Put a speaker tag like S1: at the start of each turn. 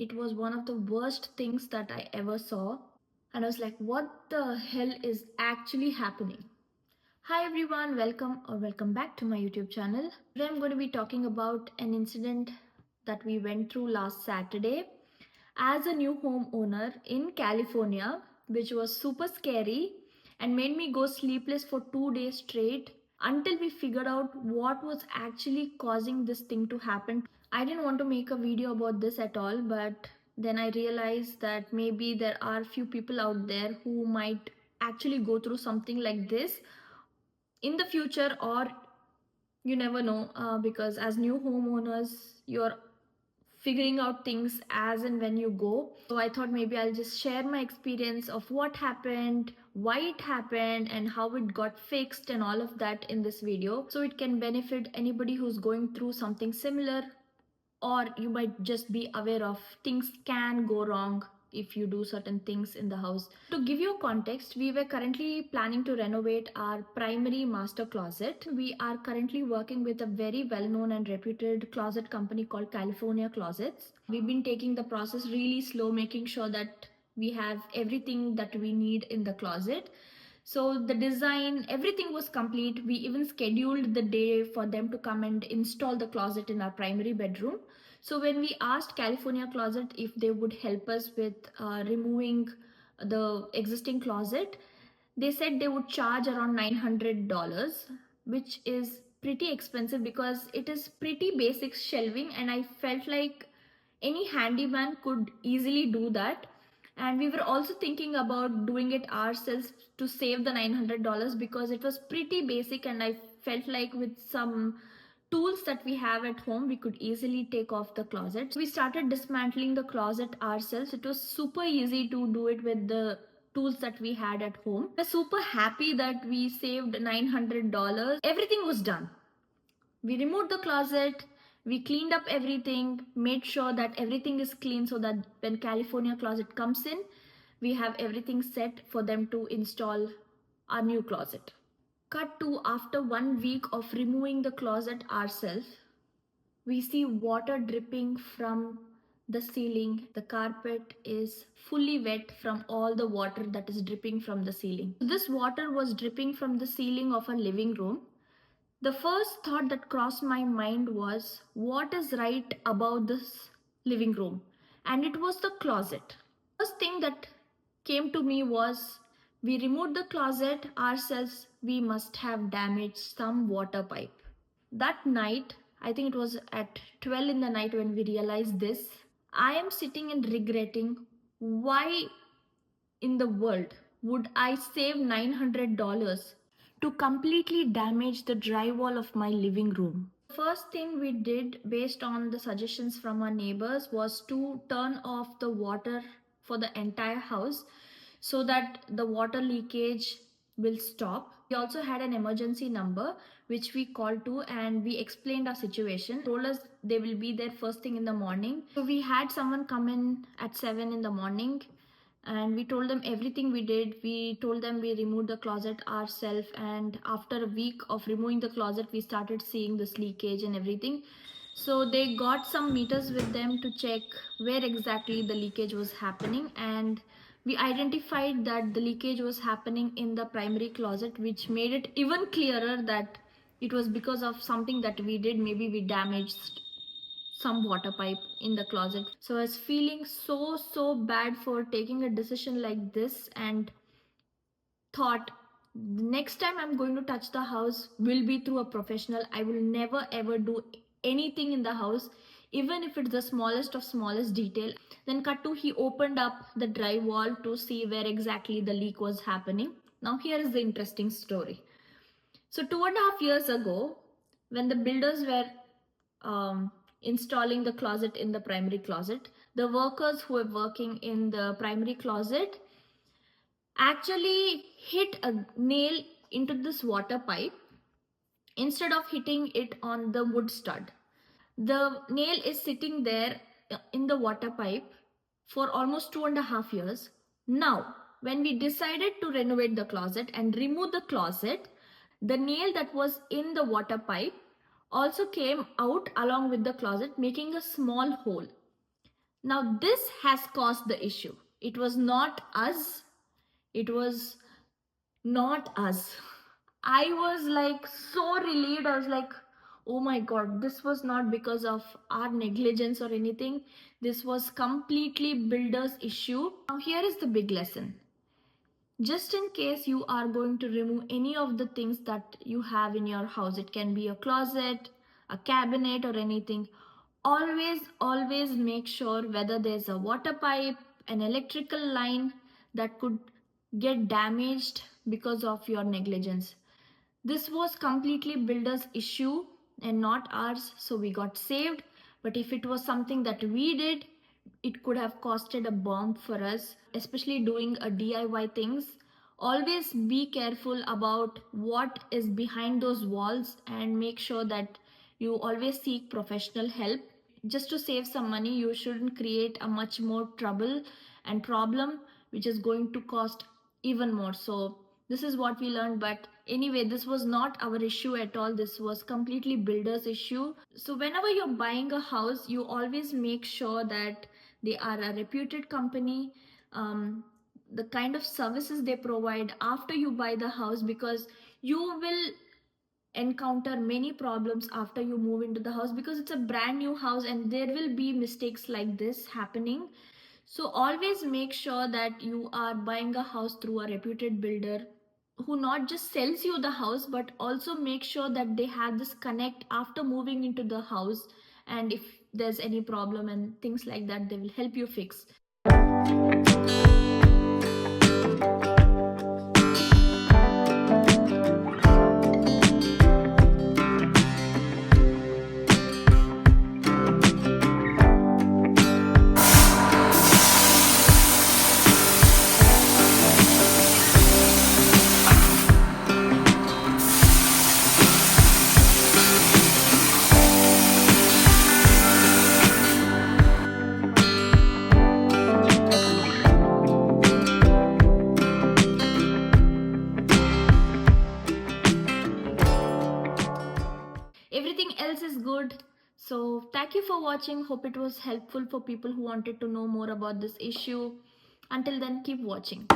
S1: it was one of the worst things that I ever saw. And I was like, what the hell is actually happening? Hi everyone, welcome back to my YouTube channel. Today I'm going to be talking about an incident that we went through last Saturday as a new homeowner in California, which was super scary and made me go sleepless for 2 days straight until we figured out what was actually causing this thing to happen. I didn't want to make a video about this at all, but then I realized that maybe there are few people out there who might actually go through something like this in the future, or you never know, because as new homeowners, you're figuring out things as and when you go. So I thought maybe I'll just share my experience of what happened, why it happened, and how it got fixed, and all of that in this video, so it can benefit anybody who's going through something similar, or you might just be aware of things can go wrong if you do certain things in the house. To give you context, we were currently planning to renovate our primary master closet. We are currently working with a very well-known and reputed closet company called California Closets. We've been taking the process really slow, making sure that we have everything that we need in the closet. So the design, everything was complete. We even scheduled the day for them to come and install the closet in our primary bedroom. So when we asked California Closet if they would help us with removing the existing closet, they said they would charge around $900, which is pretty expensive because it is pretty basic shelving, and I felt like any handyman could easily do that. And we were also thinking about doing it ourselves to save the $900 because it was pretty basic, and I felt like with some tools that we have at home we could easily take off the closet. So we started dismantling the closet ourselves. It was super easy to do it with the tools that we had at home. We're super happy that we saved $900. Everything was done. We removed the closet, we cleaned up everything, made sure that everything is clean so that when California Closet comes in, we have everything set for them to install our new closet. Cut to after 1 week of removing the closet ourselves, we see water dripping from the ceiling. The carpet is fully wet from all the water that is dripping from the ceiling. This water was dripping from the ceiling of our living room. The first thought that crossed my mind was, what is right about this living room? And it was the closet. First thing that came to me was, we removed the closet ourselves, we must have damaged some water pipe. That night, I think it was at 12 in the night when we realized this, I am sitting and regretting, why in the world would I save $900 to completely damage the drywall of my living room? First thing we did, based on the suggestions from our neighbors, was to turn off the water for the entire house so that the water leakage will stop. We also had an emergency number which we called to, and we explained our situation. Told us they will be there first thing in the morning. So we had someone come in at 7 in the morning, and we told them everything we did. We told them we removed the closet ourselves, and after a week of removing the closet we started seeing this leakage and everything. So they got some meters with them to check where exactly the leakage was happening, and we identified that the leakage was happening in the primary closet, which made it even clearer that it was because of something that we did. Maybe we damaged some water pipe in the closet. So I was feeling so bad for taking a decision like this, and thought, the next time I'm going to touch the house will be through a professional. I will never ever do anything in the house, even if it's the smallest of smallest detail. Then cut to, he opened up the drywall to see where exactly the leak was happening. Now here is the interesting story. So 2.5 years ago, when the builders were installing the closet in the primary closet, the workers who were working in the primary closet actually hit a nail into this water pipe instead of hitting it on the wood stud. The nail is sitting there in the water pipe for almost 2.5 years. Now, when we decided to renovate the closet and remove the closet, the nail that was in the water pipe also came out along with the closet, making a small hole. Now this has caused the issue. It was not us. It was not us. I was like so relieved. I was like, oh my god, this was not because of our negligence or anything. This was completely builder's issue. Now here is the big lesson. Just in case you are going to remove any of the things that you have in your house, it can be a closet, a cabinet or anything, always make sure whether there's a water pipe, an electrical line that could get damaged because of your negligence. This was completely builder's issue and not ours, so we got saved. But if it was something that we did, it could have costed a bomb for us, especially doing a DIY things. Always be careful about what is behind those walls and make sure that you always seek professional help. Just to save some money, you shouldn't create a much more trouble and problem which is going to cost even more. So this is what we learned. But anyway, this was not our issue at all. This was completely builder's issue. So whenever you're buying a house, you always make sure that they are a reputed company, the kind of services they provide after you buy the house, because you will encounter many problems after you move into the house, because it's a brand new house and there will be mistakes like this happening. So always make sure that you are buying a house through a reputed builder who not just sells you the house but also make sure that they have this connect after moving into the house, and if there's any problem and things like that, they will help you fix. Everything else is good. So thank you for watching. Hope it was helpful for people who wanted to know more about this issue. Until then, keep watching.